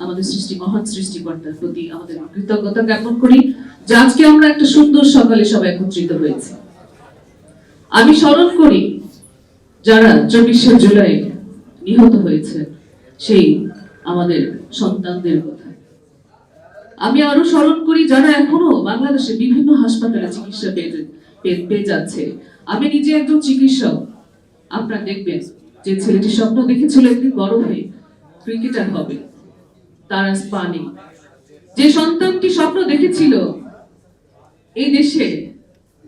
আমাদের মহান সৃষ্টিকর্তার প্রতি আমাদের কৃতজ্ঞতা জ্ঞাপন করি যে আজকে আমরা একটা সুন্দর সকালে সবাই একত্রিত হয়েছি। আমি স্মরণ করি যারা 24শে জুলাই নিহত হয়েছে সেই আমাদের সন্তানদের কথা। আমি আরো স্মরণ করি যারা এখনো বাংলাদেশে বিভিন্ন হাসপাতালে চিকিৎসা পেয়ে যাচ্ছে। আমি নিজে একজন চিকিৎসক। আপনারা দেখবেন যে ছেলেটি স্বপ্ন দেখেছিল একদিন বড় হয়ে ক্রিকেটার হবে, তার আজ পা নেই। যে সন্তানটি স্বপ্ন দেখেছিল এই দেশে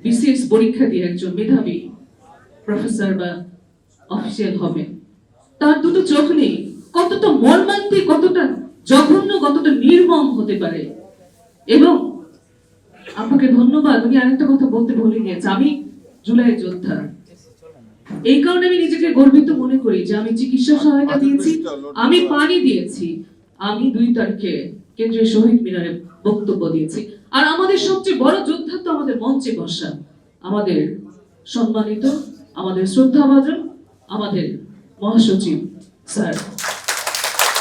বিসিএস পরীক্ষা দিয়ে একজন মেধাবী প্রফেসর বা অফিসিয়াল হবে, তার দুটো চোখ নেই। কতটা মর্মান্তিক, কতটা জঘন্য, কতটা নির্মম হতে পারে। এবং আপনাকে ধন্যবাদ। আমি আরেকটা কথা বলতে ভুলে গিয়েছি, আমি জুলাই যোদ্ধা। এই কারণে আমি নিজেকে গর্বিত মনে করি যে আমি চিকিৎসা সহায়তা দিয়েছি, আমি পানি দিয়েছি, আমি 2 তারিখে কেন্দ্রীয় শহীদ মিনারে বক্তব্য দিয়েছি। আর আমাদের সবচেয়ে বড় যোদ্ধা তো আমাদের মঞ্চে বসা আমাদের সম্মানিত, আমাদের শ্রদ্ধাভাজন, আমাদের মহাসচিব স্যার।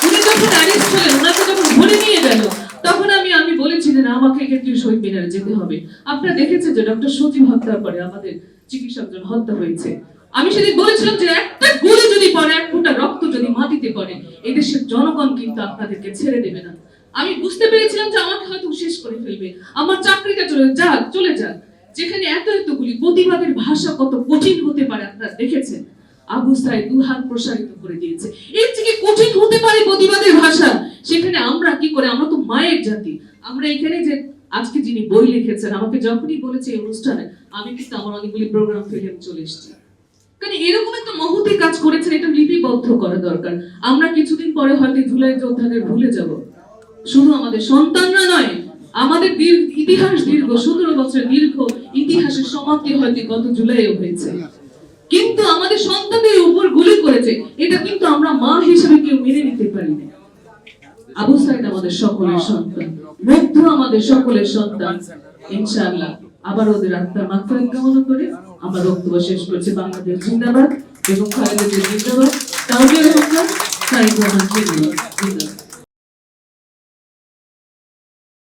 উনি যখন অ্যারেস্ট হলেন, ওনাকে যখন ধরে নিয়ে গেল, তখন আমি বলেছি যে আমাকে কেন্দ্রীয় শহীদ মিনারে যেতে হবে। আপনারা দেখেছেন যে ডক্টর সজীব হত্যার পরে আমাদের চিকিৎসকজন হত্যা হয়েছে। আমি সেদিন বলেছিলাম যে একটা গুলি যদি পড়ে, এক ফোঁটা রক্ত যদি মাটিতে পড়ে, এই দেশের জনগণ কিন্তু আপনাদেরকে ছেড়ে দেবে না। আমি বুঝতে পেরেছিলাম যে আমাকে হয়তো শেষ করে ফেলবে, আমার চাকরিটা চলে যাক। যেখানে এত গুলি, প্রতিবাদের ভাষা কত কঠিন হতে পারে আপনারা দেখেছেন। আবু সাইদ 2 হাত প্রসারিত করে দিয়েছে। এর থেকে কঠিন হতে পারে প্রতিবাদের ভাষা। সেখানে আমরা কি করে, আমরা তো মায়ের জাতি। আমরা এখানে যে আজকে যিনি বই লিখেছেন, আমাকে যখনই বলেছে এই অনুষ্ঠানে, আমি কিন্তু আমার অনেকগুলি প্রোগ্রাম ফেলে চলে এসেছি। কারণ এরকম একটা মহতি কাজ করেছেন, এটা লিপিবদ্ধ করা দরকার। আমরা কিছুদিন পরে হয়তো জুলাই যোদ্ধাদের ভুলে যাব। শুধু আমাদের সন্তানরা নয়, আমাদের ইতিহাস দীর্ঘ 17 বছরের দীর্ঘ ইতিহাসের সমাপ্তি হয়তো গত জুলাইও হয়েছে। কিন্তু আমাদের সন্তানদের উপর গুলি করেছে, এটা কিন্তু আমরা মা হিসেবে কেউ মেনে নিতে পারি না। আবু সাইদ আমাদের সকলের সন্তান, মুগ্ধ আমাদের সকলের সন্তান। ইনশাআল্লাহ আবার ওদের আত্মার মাগফিরাত কামনা করে আমরা বক্তব্য শেষ করছি। বাংলাদেশ জিন্দাবাদ, বেগম খালেদা জিয়া জিন্দাবাদ, তাওহিদ রহমান, সাইদ রহমান জিন্দাবাদ।